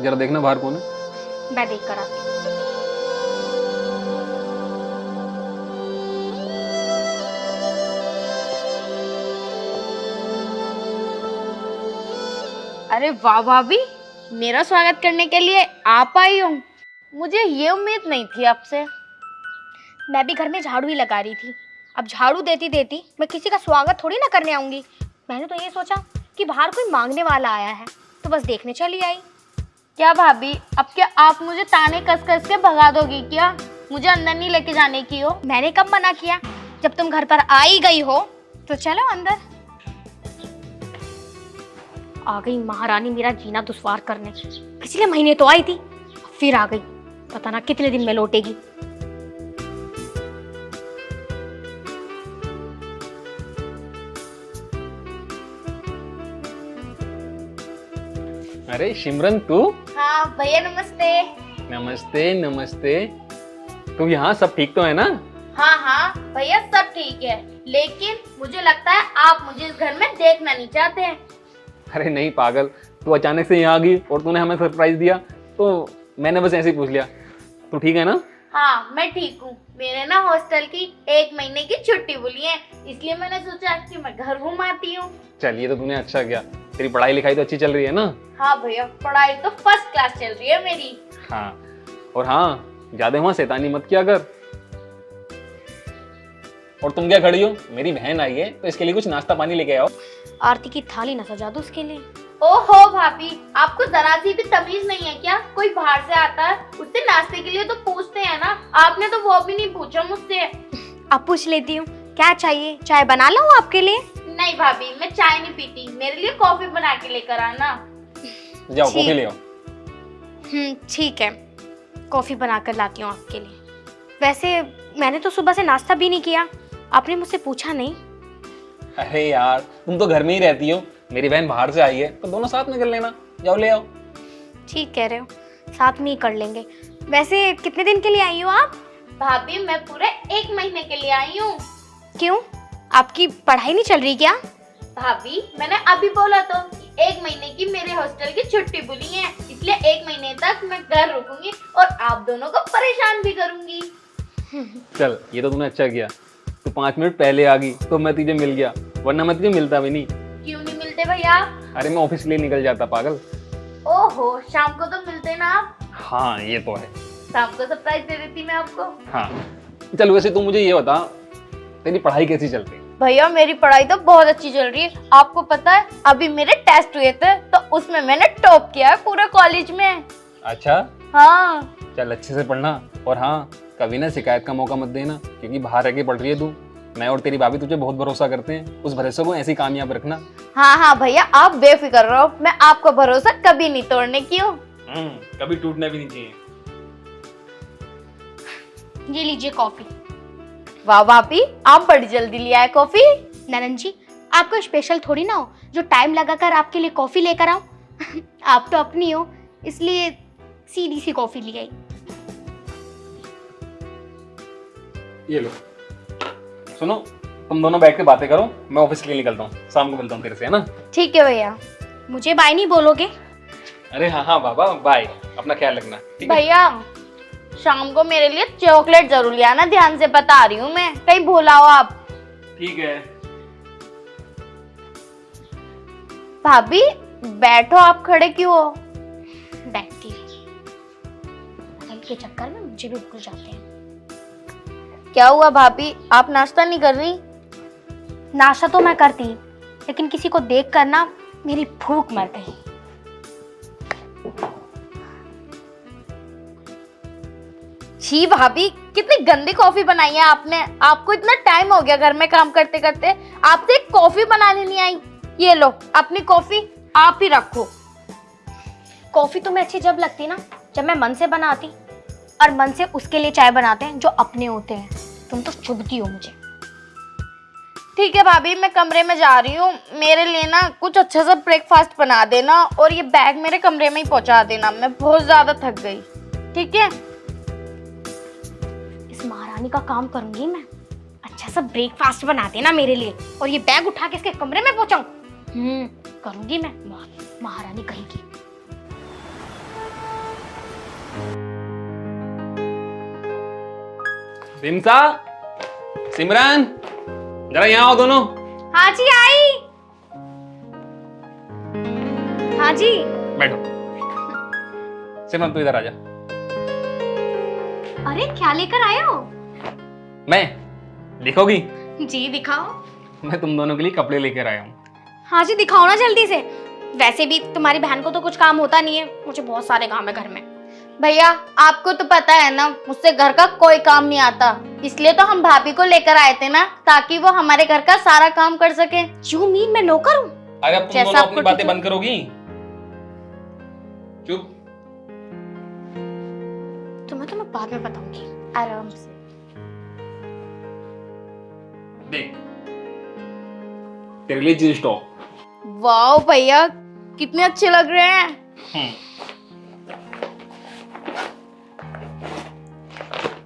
जरा देखना बाहर कौन है। मैं देख कर आती हूँ। अरे वाह भाभी, मेरा स्वागत करने के लिए आप आई हो। मुझे ये उम्मीद नहीं थी आपसे। मैं भी घर में झाड़ू ही लगा रही थी। अब झाड़ू देती देती मैं किसी का स्वागत थोड़ी ना करने आऊंगी। मैंने तो ये सोचा कि बाहर कोई मांगने वाला आया है तो बस देखने चली आई। क्या भाभी, अब क्या आप मुझे ताने कस कस के भगा दोगी क्या? मुझे अंदर नहीं लेके जाने की हो। मैंने कब मना किया? जब तुम घर पर आ ही गई हो तो चलो अंदर। आ गई महारानी मेरा जीना दुश्वार करने। पिछले महीने तो आई थी, फिर आ गई। पता ना कितने दिन में लौटेगी। अरे सिमरन तू। हाँ भैया, नमस्ते। नमस्ते नमस्ते। तुम यहाँ सब ठीक तो है ना? हाँ हाँ भैया, सब ठीक है, लेकिन मुझे लगता है आप मुझे इस घर में देखना नहीं चाहते हैं। अरे नहीं पागल, तू अचानक से यहाँ आ गई और तूने हमें सरप्राइज दिया तो मैंने बस ऐसे ही पूछ लिया। तू ठीक है ना? हाँ मैं ठीक हूँ। मेरे ना हॉस्टल की 1 महीने की छुट्टी बोली है, इसलिए मैंने सोचा कि मैं घर घुमाती हूँ। चल ये तो तूने अच्छा किया। तेरी पढ़ाई लिखाई तो अच्छी चल रही है ना? हाँ भैया, पढ़ाई तो फर्स्ट क्लास चल रही है मेरी। हाँ, और हाँ, ज्यादा वहाँ शैतानी मत किया कर। और तुम क्या खड़ी हो? मेरी बहन आई है तो इसके लिए कुछ नाश्ता पानी लेके आओ। आरती की थाली न सजा दो उसके लिए। ओहो भाभी, आपको जरा सी भी तमीज नहीं है क्या? कोई बाहर से आता है उससे नाश्ते के लिए तो पूछते हैं ना। आपने तो वो भी नहीं पूछा मुझसे। अब पूछ लेती हूँ, क्या चाहिए? चाय बना लाऊं आपके लिए? नहीं भाभी, मैं चाय नहीं पीती, मेरे लिए कॉफी बना के लेकर आना। जाओ कॉफी ले आओ। ठीक है, कॉफी बनाकर लाती हूँ आपके लिए। वैसे मैंने तो सुबह से नाश्ता भी नहीं किया, आपने मुझसे पूछा नहीं। अरे यार, तुम तो घर में ही रहती हो, मेरी बहन बाहर से आई है तो दोनों साथ में कर लेना। जाओ ले आओ। ठीक कह रहे हो, साथ में ही कर लेंगे। वैसे कितने दिन के लिए आई हो आप? भाभी मैं पूरे 1 महीने के लिए आई हूँ। क्यों, आपकी पढ़ाई नहीं चल रही क्या? भाभी मैंने अभी बोला तो कि 1 महीने की मेरे हॉस्टल की छुट्टी बुली है, इसलिए 1 महीने तक मैं घर रुकूंगी और आप दोनों को परेशान भी करूंगी। चल ये तो तूने अच्छा किया। तू 5 मिनट पहले आ गई तो मैं तुझे मिल गया, वरना मैं तुझे मिलता भी नहीं। क्यों नहीं मिलते भैया? अरे मैं ऑफिस के लिए निकल जाता पागल। ओहो, शाम को तो मिलते ना आप। हाँ ये तो है। शाम को सरप्राइज दे देती मैं आपको। हाँ चल, वैसे तू मुझे ये बता, तेरी पढ़ाई कैसी चल रही है? भैया मेरी पढ़ाई तो बहुत अच्छी चल रही है। आपको पता है अभी मेरे टेस्ट हुए थे तो उसमें मैंने टॉप किया है पूरे कॉलेज में। अच्छा, हाँ। चल अच्छे से पढ़ना, और हाँ कभी ना शिकायत का मौका मत देना, क्योंकि बाहर रह के पढ़ रही है तू। मैं और तेरी भाभी तुझे बहुत भरोसा करते हैं, उस भरोसे को ऐसे ही कामयाब रखना। हाँ हाँ भैया, आप बेफिक्र रहो, मैं आपको भरोसा कभी नहीं तोड़ने की हूँ। कभी टूटना भी नहीं चाहिए। ये लीजिए कॉफी। वाह भाभी, आप बड़ी जल्दी ले आए कॉफी। ननन जी, आपको स्पेशल थोड़ी ना हो जो टाइम लगाकर आपके लिए कॉफी लेकर आऊं। आप तो अपनी हो, इसलिए सीधी सी कॉफी ले आई। ये लो, सुनो, तुम दोनों बैठ के बातें करो, मैं ऑफिस के लिए निकलता हूँ। शाम को मिलता हूँ तेरे से, है ना? ठीक है भैया। मुझे बाय नहीं बोलोगे? अरे हाँ हाँ बाबा, बाय, अपना ख्याल रखना। ठीक है भैया शाम को मेरे लिए चॉकलेट जरूर ले आना, ध्यान से बता रही हूँ मैं, कहीं भूला हो आप। ठीक है। भाभी बैठो, आप खड़े क्यों हो? बैठती के चक्कर में मुझे भी भूल जाते हैं। क्या हुआ भाभी, आप नाश्ता नहीं कर रही? नाश्ता तो मैं करती, लेकिन किसी को देखकर ना मेरी भूख मर गई। छी भाभी, कितनी गंदी कॉफी बनाई है आपने। आपको इतना टाइम हो गया घर में काम करते करते, आपसे एक कॉफी बनाने नहीं आई। ये लो अपनी कॉफी, आप ही रखो। कॉफी तुम्हें अच्छी जब लगती ना, जब मैं मन से बनाती, और मन से उसके लिए चाय बनाते हैं जो अपने होते हैं। तुम तो चुभती हो मुझे। ठीक है भाभी, मैं कमरे में जा रही हूँ, मेरे लिए ना कुछ अच्छा सा ब्रेकफास्ट बना देना और ये बैग मेरे कमरे में ही पहुंचा देना, मैं बहुत ज्यादा थक गई। ठीक है, इस महारानी का काम करूंगी मैं। अच्छा सा ब्रेकफास्ट बना देना मेरे लिए और ये बैग उठा के इसके कमरे में पहुंचाऊं। करूंगी मैं, महारानी कहेगी। रिमसा, सिमरन, जरा यहाँ आओ दोनों। हाँ जी आई। हाँ जी। बैठो। सिमरन तू इधर आ जा। अरे क्या लेकर आए हो? मैं दिखोगी? जी दिखाओ। मैं तुम दोनों के लिए कपड़े लेकर आया हूँ। हाँ जी दिखाओ ना जल्दी से। वैसे भी तुम्हारी बहन को तो कुछ काम होता नहीं है, मुझे बहुत सारे काम है घर में। भैया आपको तो पता है ना, मुझसे घर का कोई काम नहीं आता, इसलिए तो हम भाभी को लेकर आए थे ना, ताकि वो हमारे घर का सारा काम कर सके। यू मीन मैं नौकर हूँ? अरे अब तुम दोनों अपनी बातें बंद करोगी? चुप। तुम्हें बाद में बताऊंगी, आराम से। देख, तेरे लिए जींस टॉप। वाओ भैया कितने अच्छे लग रहे हैं।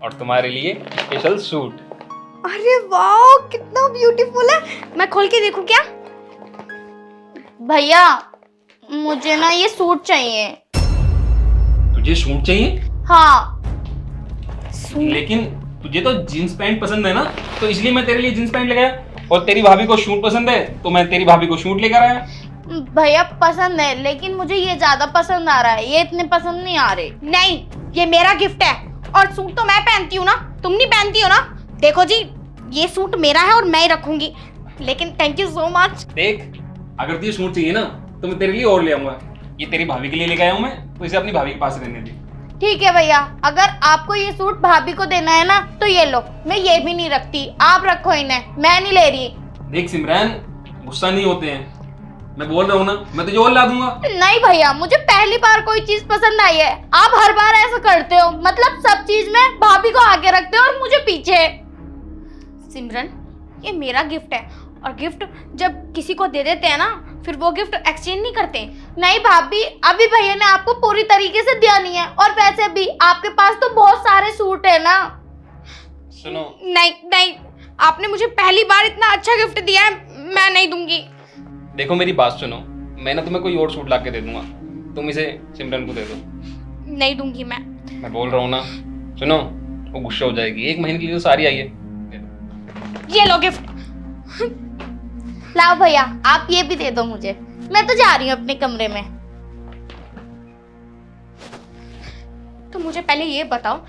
और तुम्हारे लिए स्पेशल सूट। अरे वाओ कितना ब्यूटीफुल है। मैं खोल के देखूं क्या? भैया मुझे ना ये सूट चाहिए। तुझे सूट चाहिए? हाँ। लेकिन तुझे तो जींस पैंट पसंद है ना, तो इसलिए मैं तेरे लिए जींस पैंट लेकर आया। और तेरी भाभी को सूट पसंद है, तो मैं तेरी भाभी को सूट लेकर आया। भैया पसंद है, लेकिन मुझे ये ज्यादा पसंद आ रहा है, ये इतने पसंद नहीं आ रहे। नहीं, ये मेरा गिफ्ट है और सूट तो मैं पहनती हूँ ना, तुम नहीं पहनती हो ना। देखो जी, ये सूट मेरा है और मैं ही रखूंगी, लेकिन थैंक यू सो मच। देख, अगर तुझे सूट चाहिए ना तो मैं तेरे लिए और ले आऊंगा। ये तेरी भाभी के लिए लेकर आया हूँ मैं, तो इसे अपनी भाभी के पास रहने दे। ठीक है भैया, अगर आपको ये सूट भाभी को देना है ना तो ये लो, मैं ये भी नहीं रखती, आप रखो इन्हें, मैं नहीं ले रही। देख सिमरन, गुस्सा नहीं होते हैं, मैं बोल रहा हूँ ना, मैं तुझे और ला दूंगा। नहीं भैया, मुझे पहली बार कोई चीज पसंद आई है, आप हर बार ऐसा करते हो, मतलब सब चीज में भाभी को आगे रखते हो और मुझे पीछे। सिमरन, ये मेरा गिफ्ट है और गिफ्ट जब किसी को दे देते हैं ना, फिर वो गिफ्ट एक्सचेंज नहीं करते। नहीं भाभी, अभी भैया ने आपको पूरी तरीके से दिया नहीं है, और वैसे भी आपके पास तो बहुत सारे सूट है ना। सुनो, नहीं नहीं, आपने मुझे पहली बार इतना अच्छा गिफ्ट दिया है, मैं नहीं दूंगी। देखो मेरी बात सुनो, मैं ना तुम्हें कोई और सूट ला के दे दूंगा, तुम इसे सिमरन को दे दो। नहीं दूंगी मैं बोल रहा हूँ ना, सुनो, वो गुस्सा हो जाएगी। 1 महीने के लिए तो सारी आई है। ये लो गिफ्ट। लाओ भैया, आप ये भी दे दो मुझे, मैं तो जा रही हूँ अपने कमरे में। तो मुझे पहले ये बताओ,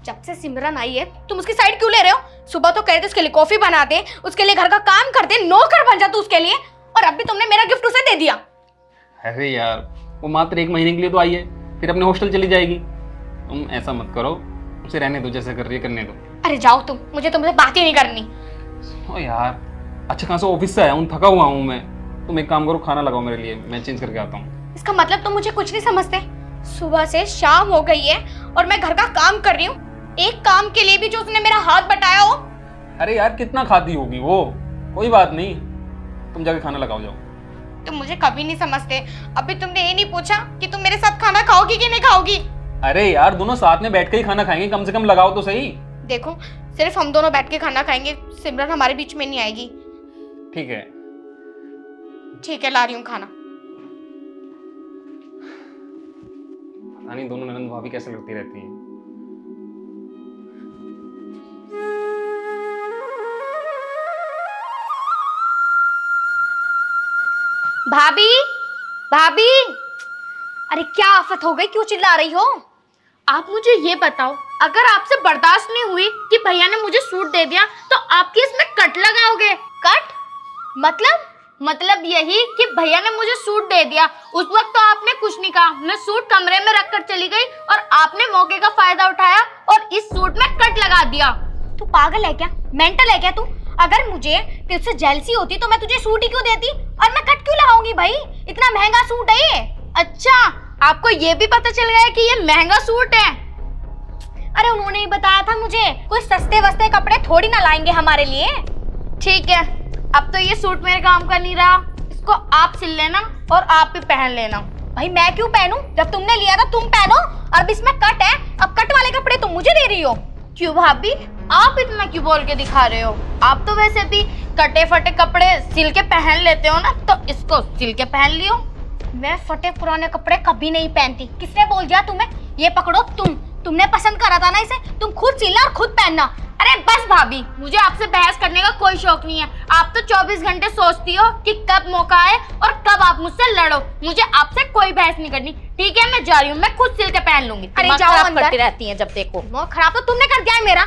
जब से सिमरन आई है तुम उसकी साइड क्यों ले रहे हो? सुबह तो कहते उसके लिए कॉफी बना दे, उसके लिए घर का काम कर दे, नौकर बन जा तू उसके लिए, और अभी तुमने मेरा गिफ्ट उसे दे दिया। अरे यार, वो मात्र 1 महीने के लिए तो आई है, फिर अपने हॉस्टल चली जाएगी। तुम ऐसा मत करो, उसे रहने दो, जैसे कर रही है करने दो। अरे जाओ तुम, मुझे तुमसे बात ही नहीं करनी। ओ यार, अच्छा खासा ऑफिस से आया हूँ, थका हुआ हूँ मैं। तुम एक काम करो, खाना लगाओ मेरे लिए, मैं चेंज करके आता हूँ। इसका मतलब तुम मुझे कुछ नहीं समझते। सुबह से शाम हो गई है और मैं घर का काम कर रही हूँ, एक काम के लिए भी जो उसने मेरा हाथ बटाया हो। अरे यार, कितना खाती होगी वो, कोई बात नहीं, तुम जाके खाना लगाओ जाओ। तुम मुझे कभी नहीं समझते। अभी तुमने ये नहीं पूछा कि तुम मेरे साथ खाना खाओगी कि नहीं खाओगी। अरे यार, दोनों साथ में बैठ के ही खाना खाएंगे, कम से कम लगाओ तो सही। देखो, सिर्फ हम दोनों बैठ के खाना खाएंगे, सिमरन हमारे बीच में नहीं आएगी। ठीक है, ठीक है, ला रही हूँ खाना। पता नहीं दोनों ननद भाभी कैसे लगती रहती हैं। भाभी, भाभी, अरे क्या आफत हो गई, क्यों चिल्ला रही हो? आप मुझे ये बताओ, अगर आपसे बर्दाश्त नहीं हुई कि भैया ने मुझे सूट दे दिया, तो आपकी इसमें कट लगाओगे? कट मतलब यही कि भैया ने मुझे सूट दे दिया, उस वक्त तो आपने कुछ नहीं कहा, मैं सूट कमरे में रखकर चली गई और आपने मौके का फायदा उठाया और इस सूट में कट लगा दिया। तू पागल है क्या, मेंटल है क्या तू? अगर मुझे तुझसे जेलसी होती तो मैं तुझे सूट ही क्यों देती, और मैं कट क्यों लगाऊंगी भाई? इतना महंगा सूट है ये। अच्छा, आपको ये भी पता चल गया कि ये महंगा सूट है? अरे उन्होंने ही बताया था मुझे, कोई सस्ते वस्ते कपड़े थोड़ी ना लाएंगे हमारे लिए। ठीक है, अब तो ये सूट मेरे काम का नहीं रहा, इसको आप सिल लेना और आप भी पहन लेना। भाई मैं क्यों पहनूं, जब तुमने लिया था तुम पहनो, और अब इसमें कट है, अब कट वाले कपड़े तुम मुझे दे रही हो। क्यों भाभी, आप इतना क्यों बोल के दिखा रहे हो? आप तो वैसे भी कटे फटे कपड़े सिल के पहन लेते हो ना, तो इसको सिल के पहन लियो। मैं फटे पुराने कपड़े कभी नहीं पहनती। किसने बोल दिया तुम्हें? ये पकड़ो तुमने पसंद करा था ना इसे, तुम खुद सिलना और खुद पहनना। अरे बस भाभी, मुझे आपसे बहस करने का कोई शौक नहीं है। आप तो 24 घंटे सोचती हो कि कब मौका आए और कब आप मुझसे लड़ो। मुझे आपसे कोई बहस नहीं करनी। ठीक है, मैं जा रही हूँ, मैं खुद सिल के पहन लूंगी। अरे दिमाग जाओ खराब अंदर। करती रहती हैं जब देखो। दिमाग खराब तो तुमने कर दिया है मेरा।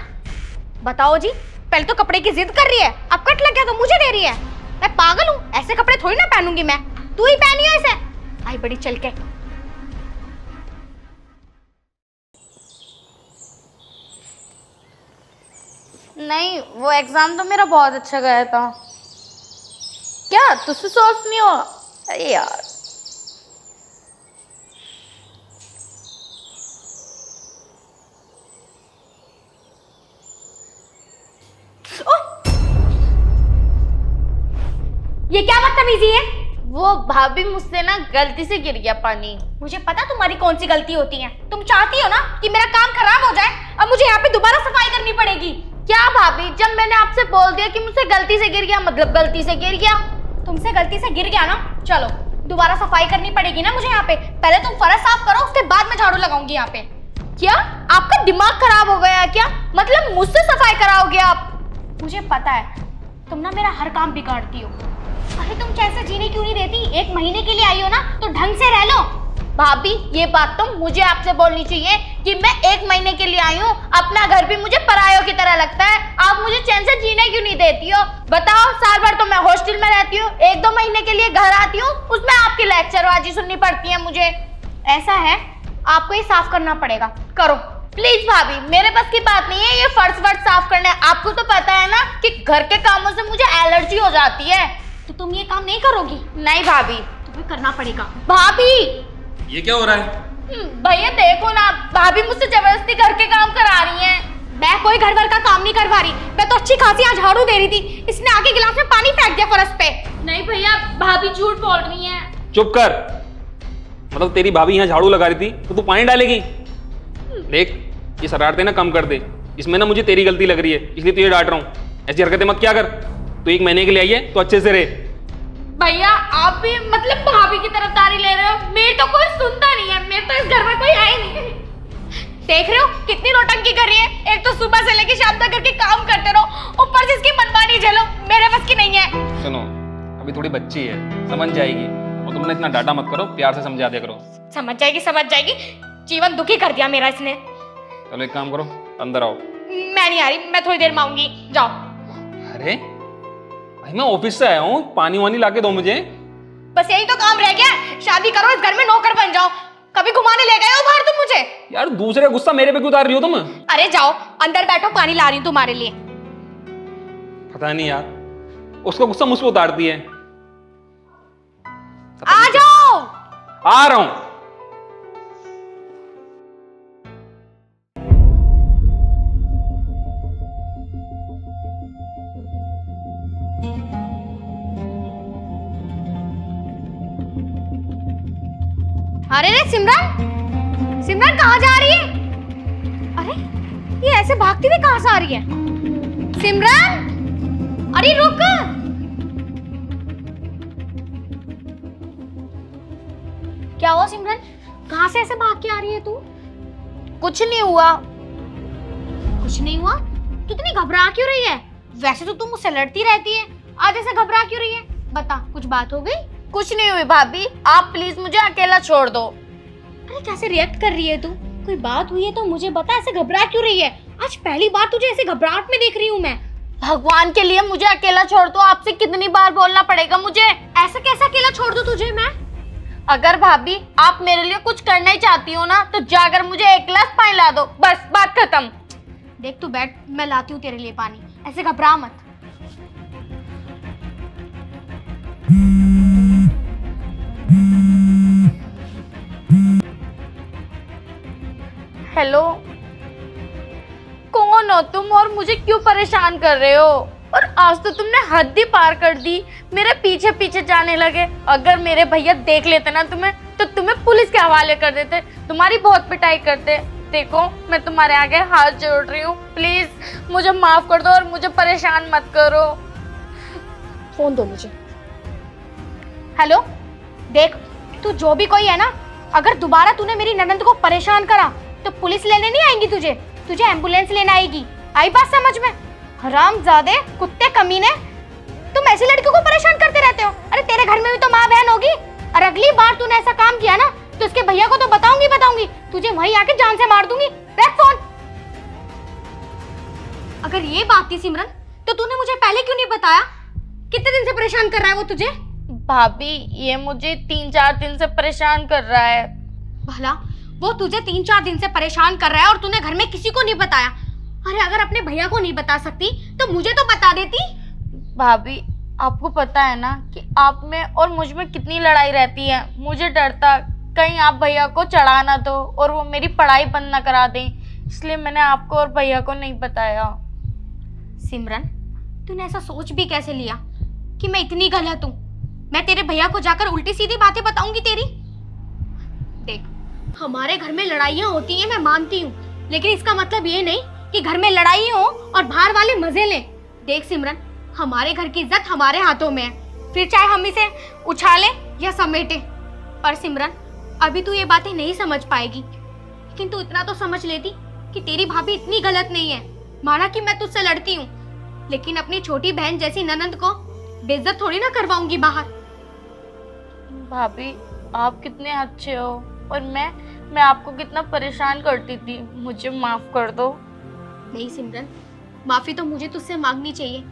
बताओ जी, पहले तो कपड़े की जिद कर रही है, अब कट लग गया तो मुझे दे रही है। मैं पागल हूँ? ऐसे कपड़े थोड़ी ना पहनूंगी मैं। तू ही पहनी है इसे। आई बड़ी चल के। नहीं, वो एग्जाम तो मेरा बहुत अच्छा गया था। क्या तुझसे सोच नहीं हुआ? अरे यार, ये क्या बदतमीजी है? वो भाभी मुझसे ना गलती से गिर गया पानी। मुझे पता तुम्हारी कौन सी गलती होती है। तुम चाहती हो ना कि मेरा काम खराब हो जाए, अब मुझे यहाँ पे दोबारा सफाई करनी पड़ेगी। क्या भाभी, जब मैंने आपसे बोल दिया कि मुझसे गलती से गिर गया, मतलब गलती से गिर गया। तुमसे गलती से गिर गया ना, चलो दोबारा सफाई करनी पड़ेगी ना मुझे यहाँ पे। पहले तुम फर्श साफ करो, उसके बाद मैं झाड़ू लगाऊंगी यहाँ पे। क्या आपका दिमाग खराब हो गया है क्या? मतलब मुझसे सफाई कराओगे आप? मुझे पता है तुम ना मेरा हर काम बिगाड़ती हो। अरे तुम कैसे जीने क्यों नहीं देती? 1 महीने के लिए आई हो ना तो ढंग से रह लो। भाभी, ये बात तो मुझे आपसे बोलनी चाहिए कि मैं 1 महीने के लिए आई हूँ। अपना घर भी मुझे परायों की तरह लगता है। आप मुझे चैन से जीने क्यों नहीं देती हो? बताओ, साल भर तो मैं हॉस्टल में रहती हूँ, 1-2 महीने के लिए घर आती हूँ, उसमें आपकी लेक्चरबाजी सुननी पड़ती है मुझे। ऐसा है, आपको ये साफ करना पड़ेगा, करो। प्लीज भाभी, मेरे बस की बात नहीं है ये फर्श वर्श साफ करने। आपको तो पता है ना कि घर के कामों से मुझे एलर्जी हो जाती है। तो तुम ये काम नहीं करोगी? नहीं भाभी। तुम्हें करना पड़ेगा। भाभी, ये क्या हो रहा है? भैया देखो ना, भाभी मुझसे जबरदस्ती घर के काम करा रही हैं। मैं कोई घर वर का काम नहीं करवा रही, मैं तो अच्छी खासी आज झाड़ू दे रही थी, इसने आके गिलास में पानी फेंक दिया फर्श पे। नहीं भैया, भाभी झूठ बोल रही हैं। चुप कर। मतलब तेरी भाभी यहाँ झाड़ू लगा रही थी तो तू पानी डालेगी? देख, ये शरारतें ना कम कर दे। इसमें ना मुझे तेरी गलती लग रही है, इसलिए तुझे डांट रहा हूँ। ऐसी हरकतें मत क्या कर। तू 1 महीने के लिए आई है तो अच्छे से रहे। भैया, आप भी मतलब भाभी की तरफदारी ले रहे हो। मेरी तो कोई सुनता नहीं है, मेरे तो इस घर में कोई है ही नहीं। देख रहे हो कितनी नौटंकी कर रही है? एक तो सुबह से लेके शाम तक करके काम करते रहो, ऊपर से इसकी मनमानी झेलो, मेरे बस की नहीं है। सुनो, अभी थोड़ी बच्ची है, समझ जाएगी। और तुमने इतना डांटा मत करो, प्यार से समझा दिया करो। समझ जाएगी, समझ जाएगी। जीवन दुखी कर दिया मेरा इसने। चलो एक काम करो, अंदर आओ। मैं नहीं आ रही, मैं थोड़ी देर में आऊंगी, जाओ। अरे भाई, मैं ऑफिस से आया हूँ, पानी वानी ला के दो मुझे। बस यही तो काम रह गया, शादी करो, इस घर में नौकर बन जाओ। कभी घुमाने ले गए हो बाहर तुम मुझे? यार, दूसरे का गुस्सा मेरे पे क्यों उतार रही हो तुम? अरे जाओ अंदर बैठो, पानी ला रही हूँ तुम्हारे लिए। पता नहीं यार, उसका गुस्सा मुझ पे उतारती है। आ जाओ। आ रहा हूं। अरे रे सिमरन, सिमरन कहाँ जा रही है? अरे ये ऐसे भागती हुई कहाँ से आ रही है? सिमरन, अरे रुक। क्या हुआ सिमरन? कहाँ से ऐसे भाग के आ रही है तू? कुछ नहीं हुआ। कुछ नहीं हुआ? तू इतनी घबरा क्यों रही है? वैसे तो तुम मुझसे लड़ती रहती है, आज ऐसे घबरा क्यों रही है? बता, कुछ बात हो गई? कुछ नहीं हुई भाभी, आप प्लीज मुझे अकेला छोड़ दो। अरे कैसे रिएक्ट कर रही है तू? कोई बात हुई है तो मुझे बता, ऐसे घबरा क्यों रही है? आज पहली बार तुझे ऐसे घबराहट में देख रही हूँ मैं। भगवान के लिए मुझे अकेला छोड़ दो। आपसे कितनी बार बोलना पड़ेगा मुझे? ऐसा कैसा अकेला छोड़ दूं तुझे मैं? अगर भाभी आप मेरे लिए कुछ करना ही चाहती हो ना, तो जाकर मुझे 1 गिलास पानी ला दो, बस बात खत्म। देख तू बैठ, मैं लाती हूँ तेरे लिए पानी, ऐसे घबरा मत। हेलो, कौन हो तुम और मुझे क्यों परेशान कर रहे हो? और आज तो तुमने हद ही पार कर दी, मेरे पीछे पीछे जाने लगे। अगर मेरे भैया देख लेते ना तुम्हें, तो तुम्हें पुलिस के हवाले कर देते, तुम्हारी बहुत पिटाई करते। देखो, मैं तुम्हारे आगे हाथ जोड़ रही हूँ, प्लीज मुझे माफ कर दो और मुझे परेशान मत करो। फोन दो मुझे। हेलो, देख तू जो भी कोई है ना, अगर दोबारा तूने मेरी ननद को परेशान करा तो पुलिस लेने नहीं आएंगी तुझे, तुझे एम्बुलेंस लेने आएगी। आई बात समझ में? हरामजादे, कुत्ते कमीने, तुम ऐसी लड़कियों को परेशान करते रहते हो। अरे तेरे घर में भी तो माँ बहन होगी, और अगली बार तूने ऐसा काम किया ना तो उसके भैया को तो बताऊंगी, तुझे वहीं आके जान से मार दूंगी। रख फोन। अगर ये बात थी सिमरन तो तूने मुझे पहले क्यों नहीं बताया? कितने दिन से परेशान कर रहा है वो तुझे? भाभी ये मुझे 3-4 दिन से परेशान कर रहा है। भला वो तुझे 3-4 दिन से परेशान कर रहा है और तूने घर में किसी को नहीं बताया? अरे अगर अपने भैया को नहीं बता सकती तो मुझे तो बता देती। भाभी आपको पता है ना कि आप में और मुझ में कितनी लड़ाई रहती है। मुझे डर था कहीं आप भैया को चढ़ा ना दो और वो मेरी पढ़ाई बंद ना करा दें, इसलिए मैंने आपको और भैया को नहीं बताया। सिमरन, तूने ऐसा सोच भी कैसे लिया कि मैं इतनी गलत हूँ? मैं तेरे भैया को जाकर उल्टी सीधी बातें बताऊंगी तेरी? देख, हमारे घर में लड़ाइयाँ होती हैं, मैं मानती हूँ, लेकिन इसका मतलब ये नहीं कि घर में लड़ाई हो और बाहर वाले मजे लें। देख सिमरन, हमारे घर की इज्जत हमारे हाथों में है, फिर चाहे हम इसे उछालें या समेटें। पर सिमरन, अभी तू ये बातें नहीं समझ पाएगी, लेकिन तू इतना तो समझ लेती कि तेरी भाभी इतनी गलत नहीं है। माना कि मैं तुझसे लड़ती हूँ, लेकिन अपनी छोटी बहन जैसी ननंद को बेइज्जत थोड़ी ना करवाऊंगी बाहर। भाभी आप कितने अच्छे हो और मैं आपको कितना परेशान करती थी, मुझे माफ कर दो। नहीं सिमरन, माफी तो मुझे तुझसे मांगनी चाहिए।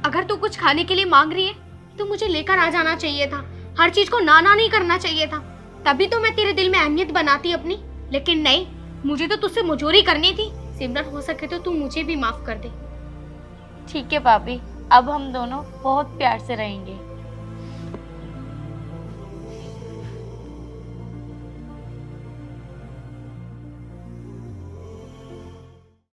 अगर तू कुछ खाने के लिए मांग रही है तो मुझे लेकर आ जाना चाहिए था, हर चीज को ना नहीं करना चाहिए था, तभी तो मैं तेरे दिल में अहमियत बनाती अपनी। लेकिन नहीं, मुझे तो तुझसे मुजोरी करनी थी। सिमरन, हो सके तो तू मुझे भी माफ कर दे। ठीक है भाभी, अब हम दोनों बहुत प्यार से रहेंगे।